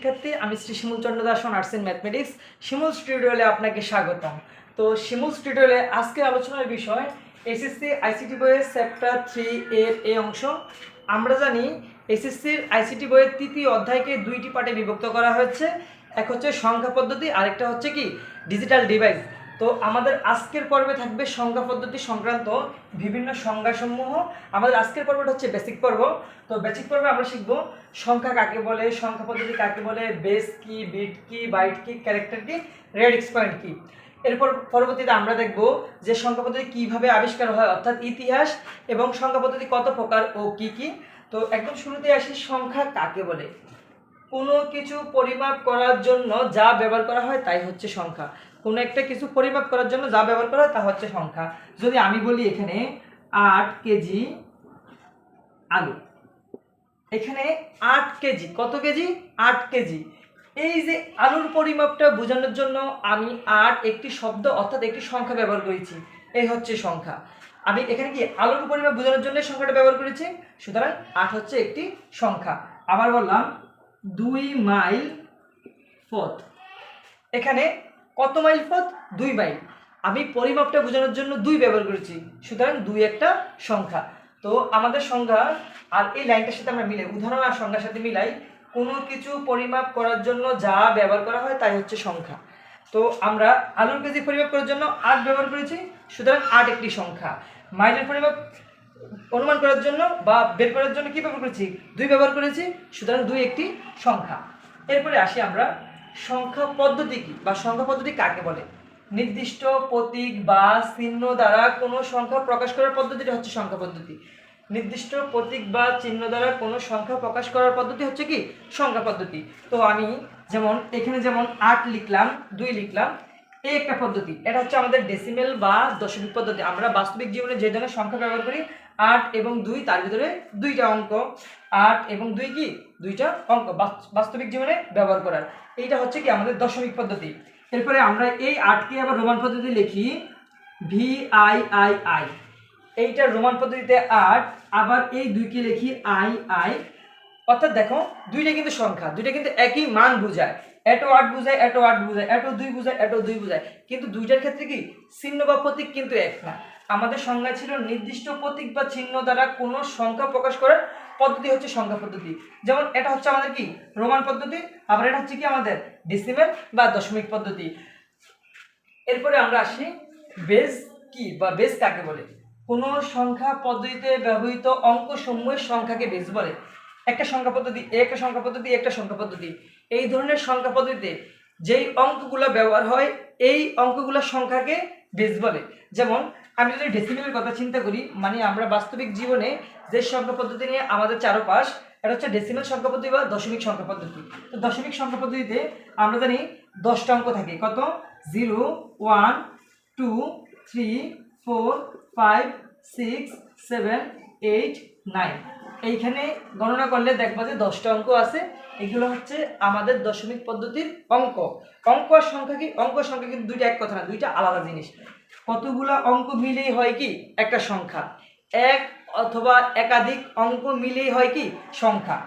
শিক্ষার্থী, আমি শ্রী শিমুল Chandra Das arts and mathematics শিমুল টিউটোরিয়ালে আপনাকে স্বাগতম। তো শিমুল টিউটোরিয়ালে আজকে আলোচনার বিষয় এসএসসি আইসিটি বইয়ের চ্যাপ্টার 3 এর এই অংশ। আমরা জানি এসএসসির আইসিটি বইয়ের তৃতীয় অধ্যায়কে দুইটি পার্টে বিভক্ত করা হয়েছে। এক হচ্ছে সংখ্যা পদ্ধতি, আরেকটা হচ্ছে কি ডিজিটাল ডিভাইস। তো আমাদের আজকের পর্বে থাকবে সংখ্যা পদ্ধতি সংক্রান্ত বিভিন্ন সংজ্ঞাসমূহ। আমাদের আজকের পর্বটা হচ্ছে বেসিক পর্ব। তো বেসিক পর্বে আমরা শিখব সংখ্যা কাকে বলে, সংখ্যা পদ্ধতি কাকে বলে, বেস কি, বিট কি, বাইট কি, ক্যারেক্টার কি, রেডিক্স পয়েন্ট কি। এরপর পরবর্তীতে আমরা দেখব যে সংখ্যা পদ্ধতি কীভাবে আবিষ্কার হয়, অর্থাৎ ইতিহাস, এবং সংখ্যা পদ্ধতি কত প্রকার ও কি কি। তো একদম শুরুতে আসি, সংখ্যা কাকে বলে। কোনো কিছু পরিমাপ করার জন্য যা ব্যবহার করা হয় তাই হচ্ছে সংখ্যা। কোনো একটা কিছু পরিমাপ করার জন্য যা ব্যবহার করা হয় তা হচ্ছে সংখ্যা। যদি আমি বলি এখানে 8 কেজি আলু, এখানে 8 কেজি, কত কেজি? 8 কেজি। এই যে আলুর পরিমাপটা বোঝানোর জন্য আমি 8 একটি শব্দ অর্থাৎ একটি সংখ্যা ব্যবহার করেছি, এই হচ্ছে সংখ্যা। আমি এখানে কি আলুর পরিমাপ বোঝানোর জন্য সংখ্যাটা ব্যবহার করেছি, সুতরাং 8 হচ্ছে একটি সংখ্যা। আবার বললাম 2 মাইল পথ, এখানে কত মাইল পথ? 2 মাইল। আমি পরিমাপটা বোঝানোর জন্য 2 ব্যবহার করেছি, সুতরাং 2 একটা সংখ্যা। তো আমাদের সংখ্যা আর এই লাইনটার সাথে আমরা মিলাই, উদাহরণ আর সংখ্যার সাথে মিলাই, কোনো কিছু পরিমাপ করার জন্য যা ব্যবহার করা হয় তাই হচ্ছে সংখ্যা। তো আমরা আলুর কেজি পরিমাপ করার জন্য 8 ব্যবহার করেছি, সুতরাং 8 একটি সংখ্যা। মাইলের পরিমাপ অনুমান করার জন্য বা বের করার জন্য কি ব্যবহার করেছি? 2 ব্যবহার করেছি, সুতরাং 2 একটি সংখ্যা। এরপরে আসি আমরা সংখ্যা পদ্ধতি কি বা সংখ্যা পদ্ধতি কাকে বলে। নির্দিষ্ট প্রতীক বা চিহ্ন দ্বারা কোনো সংখ্যা প্রকাশ করার পদ্ধতিটা হচ্ছে সংখ্যা পদ্ধতি। নির্দিষ্ট প্রতীক বা চিহ্ন দ্বারা কোনো সংখ্যা প্রকাশ করার পদ্ধতি হচ্ছে কি সংখ্যা পদ্ধতি। তো আমি যেমন এখানে যেমন 8 লিখলাম, 2 লিখলাম, এই একটা পদ্ধতি। এটা হচ্ছে আমাদের ডেসিমেল বা দশমিক পদ্ধতি। আমরা বাস্তবিক জীবনে যে ধরনের সংখ্যা ব্যবহার করি 8 এবং 2, তার ভিতরে 2টা অঙ্ক। 8 এবং 2 কি 2টা অঙ্ক বাস্তবিক জীবনে ব্যবহার করার, এইটা হচ্ছে কি আমাদের দশমিক পদ্ধতি। এরপরে আমরা এই 8কে আবার রোমান পদ্ধতি লিখি VIII, এইটা রোমান পদ্ধতিতে 8। আবার এই 2কে লিখি II। অর্থাৎ দেখো 2টা কিন্তু সংখ্যা, 2টা কিন্তু একই মান বোঝায়। এটো 8 বোঝায়, এটো 8 বোঝায়, এটো 2 বোঝায়, এটো 2 বোঝায়, কিন্তু 2টার ক্ষেত্রে কি চিহ্ন বা প্রতীক কিন্তু এক না। আমাদের সংজ্ঞা ছিল নির্দিষ্ট প্রতীক বা চিহ্ন দ্বারা কোনো সংখ্যা প্রকাশ করার পদ্ধতি হচ্ছে সংখ্যা পদ্ধতি। যেমন এটা হচ্ছে আমাদের কি রোমান পদ্ধতি, আবার এটা হচ্ছে কি আমাদের ডেসিমেল বা দশমিক পদ্ধতি। এরপরে আমরা আসি বেস কি বা বেস কাকে বলে। কোনো সংখ্যা পদ্ধতিতে ব্যবহৃত অঙ্ক সমূহের সংখ্যাকে বেস বলে। একটা সংখ্যা পদ্ধতি, একটা সংখ্যা পদ্ধতি, একটা সংখ্যা পদ্ধতি, এই ধরনের সংখ্যা পদ্ধতিতে যেই অঙ্কগুলো ব্যবহার হয় এই অঙ্কগুলো সংখ্যাকে বেস বলে। যেমন আমি যদি ডেসিমেলের কথা চিন্তা করি, মানে আমরা বাস্তবিক জীবনে যে সংখ্যা পদ্ধতি নিয়ে আমাদের চারপাশ, এটা হচ্ছে ডেসিমেল সংখ্যা পদ্ধতি বা দশমিক সংখ্যা পদ্ধতি। তো দশমিক সংখ্যা পদ্ধতিতে আমরা জানি 10টা অঙ্ক থাকে। কত? 0, 1, 2, 3, 4, 5, 6, 7, 8, 9। এইখানে গণনা করলে দেখবা যে 10টা অঙ্ক আছে। এগুলো হচ্ছে আমাদের দশমিক পদ্ধতির অঙ্ক। অঙ্ক আর সংখ্যা কি? অঙ্ক সংখ্যা কিন্তু 2টা এক কথা না, 2টা আলাদা জিনিস। কতগুলা অঙ্ক মিলেই হয় কি একটা সংখ্যা, এক অথবা একাধিক অঙ্ক মিলেই হয় কি সংখ্যা।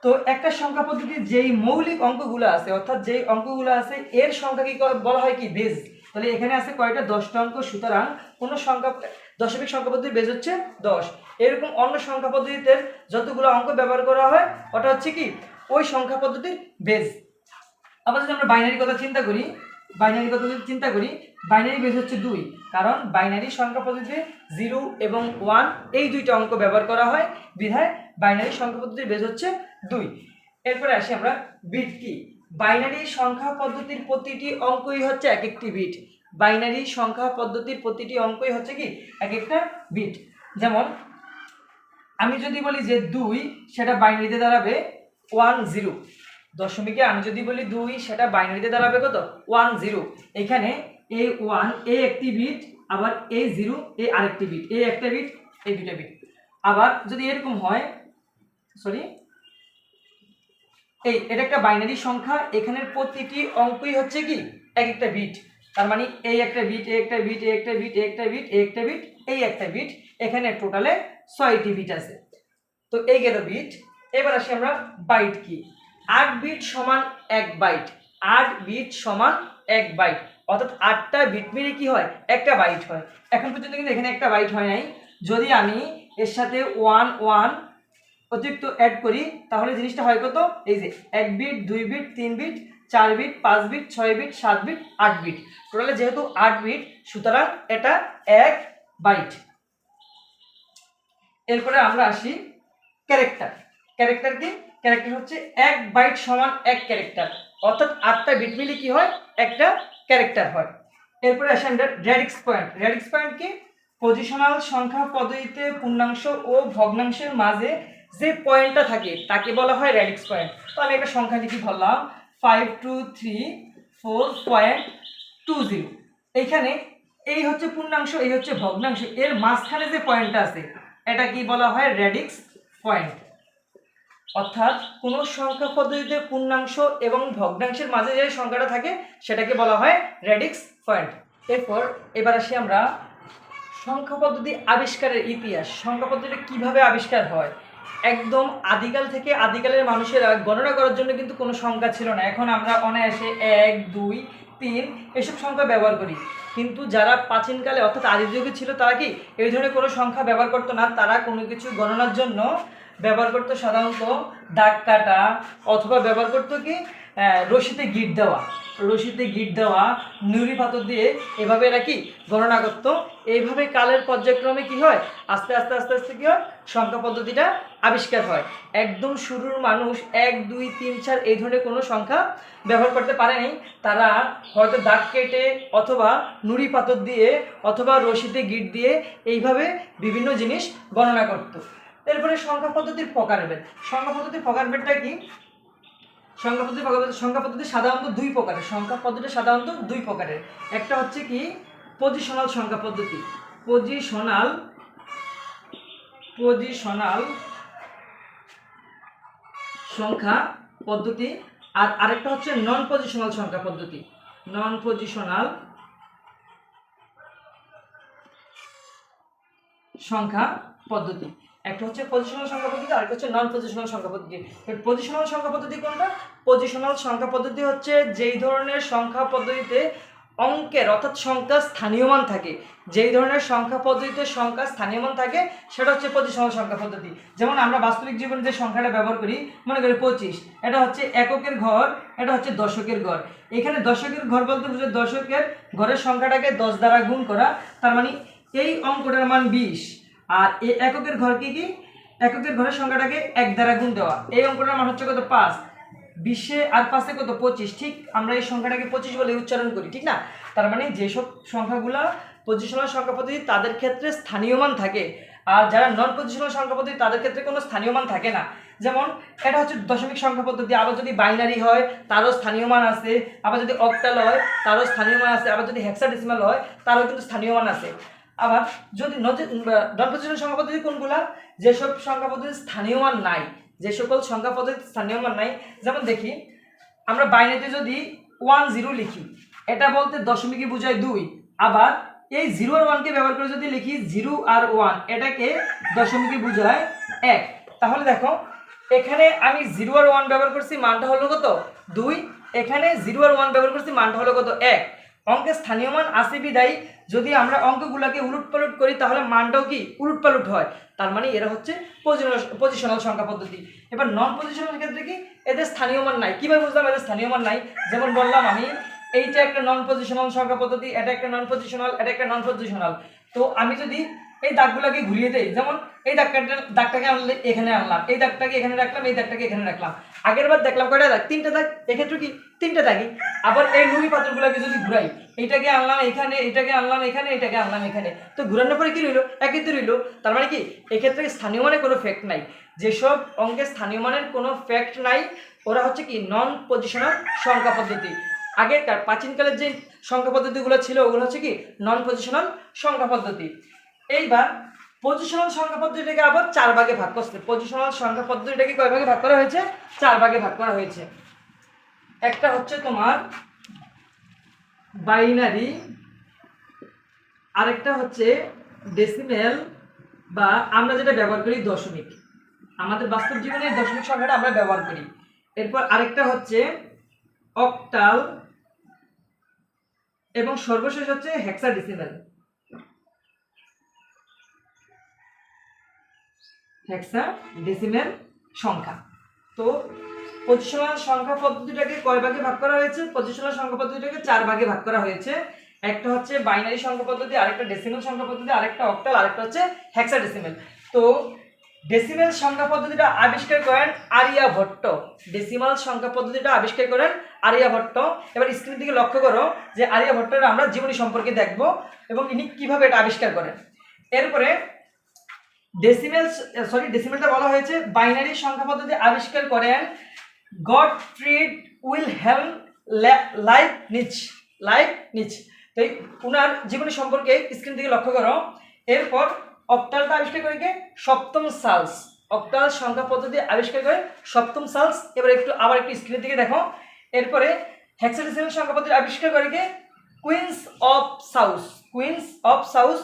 তো একটা সংখ্যা পদ্ধতির যেই মৌলিক অঙ্কগুলো আছে, অর্থাৎ যেই অঙ্কগুলো আছে এর সংখ্যা কি বলা হয় কি বেজ। তাহলে এখানে আছে কয়টা? 10টা অঙ্ক, সুতরাং কোনো সংখ্যা দশমিক সংখ্যা পদ্ধতির বেজ হচ্ছে 10। এরকম অন্য সংখ্যা পদ্ধতিতে যতগুলো অঙ্ক ব্যবহার করা হয় ওটা হচ্ছে কি ওই সংখ্যা পদ্ধতির বেজ। আবার যদি আমরা বাইনারি কথা চিন্তা করি, বাইনারি বেজ হচ্ছে 2, কারণ বাইনারি সংখ্যা পদ্ধতিতে 0 এবং 1 এই 2টা অঙ্ক ব্যবহার করা হয়, বিধায় বাইনারি সংখ্যা পদ্ধতির বেজ হচ্ছে 2। এরপরে আসি আমরা বিট কি। বাইনারি সংখ্যা পদ্ধতির প্রতিটি অঙ্কই হচ্ছে এক একটি বিট। বাইনারি সংখ্যা পদ্ধতির প্রতিটি অঙ্কই হচ্ছে কি এক একটা বিট। যেমন আমি যদি বলি যে 2, সেটা বাইনারিতে দাঁড়াবে 1 0। দশমিকে আমি যদি বলি 2, সেটা বাইনারিতে দাঁড়াবে কত? 1 0। এখানে এই 1 এই একটি বিট, আবার এই 0 এই আরেকটি বিট, এই একটা বিট, এই দুটো বিট। আবার যদি এরকম হয়, এটা একটা বাইনারি সংখ্যা, এখানের প্রতিটি অঙ্কই হচ্ছে কি এক একটা বিট। তার মানে এই একটা বিট, এই একটা বিট, এই একটা বিট, এই একটা বিট, এই একটা বিট, এই একটা বিট, এখানে টোটালে 6টি বিট আছে। তো এই গেল বিট। এবার আসি আমরা বাইট কি। 8 বিট সমান 1 বাইট, 8 বিট সমান 1 বাইট, অর্থাৎ 8টা বিট মিলে কি হয়, একটা বাইট হয়। এখন পর্যন্ত কিন্তু এখানে একটা বাইট হয় নাই। যদি আমি এর সাথে 1 1 অতিরিক্ত অ্যাড করি তাহলে জিনিসটা হয় কত, এই যে 1 bit 2 bit 3 bit 4 bit 5 bit 6 bit 7 bit 8 bit, টোটালে যেহেতু 8 বিট সুতরাং এটা 1 বাইট। এরপরে আমরা আসি ক্যারেক্টার। ক্যারেক্টার কি, ক্যারেক্টার হচ্ছে 1 বাইট সমান 1 ক্যারেক্টার, অর্থাৎ 8টা বিট মিলে কি হয়, একটা ক্যারেক্টার হয়। এরপরে আসি আমরা রেডিক্স পয়েন্ট। রেডিক্স পয়েন্ট কি, পজিশনাল সংখ্যা পদ্ধতিতে পূর্ণাংশ ও ভগ্নাংশের মাঝে যে পয়েন্টটা থাকে তাকে বলা হয় রেডিক্স পয়েন্ট। তো আমি একটা সংখ্যা লিখি, ধরলাম 5234.20। এইখানে এই হচ্ছে পূর্ণাংশ, এই হচ্ছে ভগ্নাংশ, এর মাঝখানে যে পয়েন্টটা আছে এটা কি বলা হয়, রেডিক্স পয়েন্ট। অর্থাৎ কোন সংখ্যা পদ্ধতিতে পূর্ণাংশ এবং ভগ্নাংশের মাঝে যে সংখ্যাটা থাকে সেটাকে বলা হয় রেডিক্স পয়েন্ট। এবার আসি আমরা সংখ্যা পদ্ধতি আবিষ্কারের ইতিহাস। সংখ্যা পদ্ধতি কিভাবে আবিষ্কার হয়, একদম আদিকাল থেকে আদিকালের মানুষেরা গণনা করার জন্য কিন্তু কোনো সংখ্যা ছিল না। এখন আমরা অনায়াসে 1 2 3 এসব সংখ্যা ব্যবহার করি, কিন্তু যারা প্রাচীনকালে অর্থাৎ আদি যুগে ছিল তারা কি এই ধরনের কোনো সংখ্যা ব্যবহার করতো না। তারা কোনো কিছু গণনার জন্য ব্যবহার করতো সাধারণত দাগ কাটা, অথবা ব্যবহার করতো কি রশিতে গিট দেওয়া, রশিতে গিট দেওয়া, নুড়ি পাথর দিয়ে এভাবে এরা কি গণনা করতো। এইভাবে কালের পর্যায়ক্রমে কি হয়, আস্তে আস্তে আস্তে আস্তে কি হয়, সংখ্যা পদ্ধতিটা আবিষ্কার হয়। একদম শুরুর মানুষ 1 2 3 4 এই ধরনের কোনো সংখ্যা ব্যবহার করতে পারেনি। তারা হয়তো দাগ কেটে অথবা নুড়ি পাথর দিয়ে অথবা রশিতে গিট দিয়ে এইভাবে বিভিন্ন জিনিস গণনা করতো। এরপরে সংখ্যা পদ্ধতির প্রকারভেদ। সংখ্যা পদ্ধতির প্রকারভেদটা কি, সংখ্যা পদ্ধতি সাধারণত দুই প্রকারের। সংখ্যা পদ্ধতি সাধারণত দুই প্রকারের। একটা হচ্ছে কি পজিশনাল সংখ্যা পদ্ধতি, পজিশনাল সংখ্যা পদ্ধতি, আর আরেকটা হচ্ছে নন পজিশনাল সংখ্যা পদ্ধতি, নন পজিশনাল সংখ্যা পদ্ধতি। একটা হচ্ছে পজিশনাল সংখ্যা পদ্ধতি, আরেকটা হচ্ছে নন পজিশনাল সংখ্যা পদ্ধতি। পজিশনাল সংখ্যা পদ্ধতি কোনটা, পজিশনাল সংখ্যা পদ্ধতি হচ্ছে যেই ধরনের সংখ্যা পদ্ধতিতে অঙ্কের অর্থাৎ সংখ্যা স্থানীয়মান থাকে, যেই ধরনের সংখ্যা পদ্ধতিতে সংখ্যা স্থানীয়মান থাকে সেটা হচ্ছে পজিশনাল সংখ্যা পদ্ধতি। যেমন আমরা বাস্তবিক জীবনে যে সংখ্যাটা ব্যবহার করি, মনে করি 25, এটা হচ্ছে এককের ঘর, এটা হচ্ছে দশকের ঘর। এখানে দশকের ঘর বলতে বুঝে দশকের ঘরের সংখ্যাটাকে 10 দ্বারা গুণ করা, তার মানে এই অঙ্কটার মান 20। আর এই এককের ঘর কি, এককের ঘরের সংখ্যাটাকে 1 দ্বারা গুণ দেওয়া, এই অঙ্কটার মান হচ্ছে কত, 5। 20 আর 5 কত, 25। ঠিক আমরা এই সংখ্যাটাকে 25 বলে উচ্চারণ করি, ঠিক না? তার মানে যেসব সংখ্যাগুলা পজিশনাল সংখ্যা পদ্ধতি তাদের ক্ষেত্রে স্থানীয় মান থাকে, আর যারা নন পজিশনাল সংখ্যা পদ্ধতি তাদের ক্ষেত্রে কোনো স্থানীয় মান থাকে না। যেমন এটা হচ্ছে দশমিক সংখ্যা পদ্ধতি, আবার যদি বাইনারি হয় তারও স্থানীয় মান আছে, আবার যদি অক্টাল হয় তারও স্থানীয় মান আছে, আবার যদি হেক্সাডেসিমাল হয় তারও কিন্তু স্থানীয় মান আছে। আবার যদি নন পজিশনাল সংখ্যা পদ্ধতি কোনগুলা, যেসব সংখ্যা পদ্ধতির স্থানীয় মান নাই, যে সকল সংখ্যা পদ্ধতির স্থানীয় মান নাই। যেমন দেখি আমরা বাইনারিতে যদি 1 0 লিখি, এটা বলতে দশমিকে বোঝায় 2, আবার এই 0 আর 1 কে ব্যবহার করে যদি লিখি 0 আর 1, এটাকে দশমিকে বোঝায় 1। তাহলে দেখো এখানে আমি 0 আর 1 ব্যবহার করছি, মানটা হলো কত, 2। এখানে 0 আর 1 ব্যবহার করছি, মানটা হলো কত, 1। অঙ্কের স্থানীয় মান আসে বিদায় যদি আমরা অঙ্কগুলোকে উলটপালট করি তাহলে মানটাও কি উলটপালট হয়। তার মানে এরা হচ্ছে পজিশনাল সংখ্যা পদ্ধতি। এবার নন পজিশনাল ক্ষেত্রে কি, এদের স্থানীয় মান নাই। কিভাবে বুঝলাম এদের স্থানীয় মান নাই? যেমন বললাম আমি এইটা একটা নন পজিশনাল সংখ্যা পদ্ধতি, এটা একটা নন পজিশনাল, এটা একটা নন পজিশনাল। তো আমি যদি এই দাগগুলোকে ঘুরিয়ে দেই, যেমন এই দাগটাকে আনলে এখানে আনলাম, এই দাগটাকে এখানে রাখলাম, এই দাগটাকে এখানে রাখলাম, আগের বার দেখলাম কয়টা দাগ, 3টা দাগ, এক্ষেত্রে কি 3টা দাগই। আবার এই নুড়ি পাথরগুলোকে যদি ঘুরাই, এইটাকে আনলাম এখানে, এটাকে আনলাম এখানে, এটাকে আনলাম এখানে, তো ঘুরানোর পরে কি রইলো, একই তো রইলো। তার মানে কি এক্ষেত্রে স্থানীয় মানের কোনো ফ্যাক্ট নাই। যেসব অঙ্কের স্থানীয় মানের কোনো ফ্যাক্ট নাই ওরা হচ্ছে কি নন পজিশনাল সংখ্যা পদ্ধতি। আগেরকার প্রাচীনকালের যে সংখ্যা পদ্ধতিগুলো ছিল ওগুলো হচ্ছে কি নন পজিশনাল সংখ্যা পদ্ধতি। এইবার পজিশনাল সংখ্যা পদ্ধতিটাকে আবার 4 ভাগে ভাগ করছে। পজিশনাল সংখ্যা পদ্ধতিটাকে কয় ভাগে ভাগ করা হয়েছে, 4 ভাগে ভাগ করা হয়েছে। একটা হচ্ছে তোমার বাইনারি, আরেকটা হচ্ছে ডেসিমেল, বা আমরা যেটা ব্যবহার করি দশমিক। আমাদের বাস্তব জীবনে দশমিক সংখ্যাটা আমরা ব্যবহার করি। এরপর আরেকটা হচ্ছে অক্টাল এবং সর্বশেষ হচ্ছে হেক্সাডেসিমেল। হেক্সাডেসিমেল সংখ্যা। তো পজিশনাল সংখ্যা পদ্ধতিটাকে কয় ভাগে ভাগ করা হয়েছে? পজিশনাল সংখ্যা পদ্ধতিটাকে 4 ভাগে ভাগ করা হয়েছে। একটা হচ্ছে বাইনারি সংখ্যা পদ্ধতি, আরেকটা ডেসিমেল সংখ্যা পদ্ধতি, আরেকটা অক্টাল, আরেকটা হচ্ছে হেক্সাডেসিমেল। তো ডেসিমেল সংখ্যা পদ্ধতিটা আবিষ্কার করেন আর্যভট্ট। ডেসিমাল সংখ্যা পদ্ধতিটা আবিষ্কার করেন আর্যভট্ট। এবার স্ক্রিন থেকে লক্ষ্য করো যে আর্যভট্টের আমরা জীবনী সম্পর্কে দেখব এবং ইনি কিভাবে এটা আবিষ্কার করেন। এরপরে ডেসিমেলটা বলা হয়েছে বাইনারি সংখ্যা পদ্ধতি আবিষ্কার করেন গটফ্রিড উইলহেলম লাইবনিজ। তো উনার জীবনী সম্পর্কে স্ক্রিন থেকে লক্ষ্য করো। এরপর অক্টালটা আবিষ্কার করে কে? সপ্তম চার্লস। অক্টাল সংখ্যা পদ্ধতি আবিষ্কার করে সপ্তম চার্লস। এবার আবার একটু স্ক্রিনের দিকে দেখো। এরপরে হেক্সাডেসিমেল সংখ্যা পদ্ধতি আবিষ্কার করে কে? Queen's of south.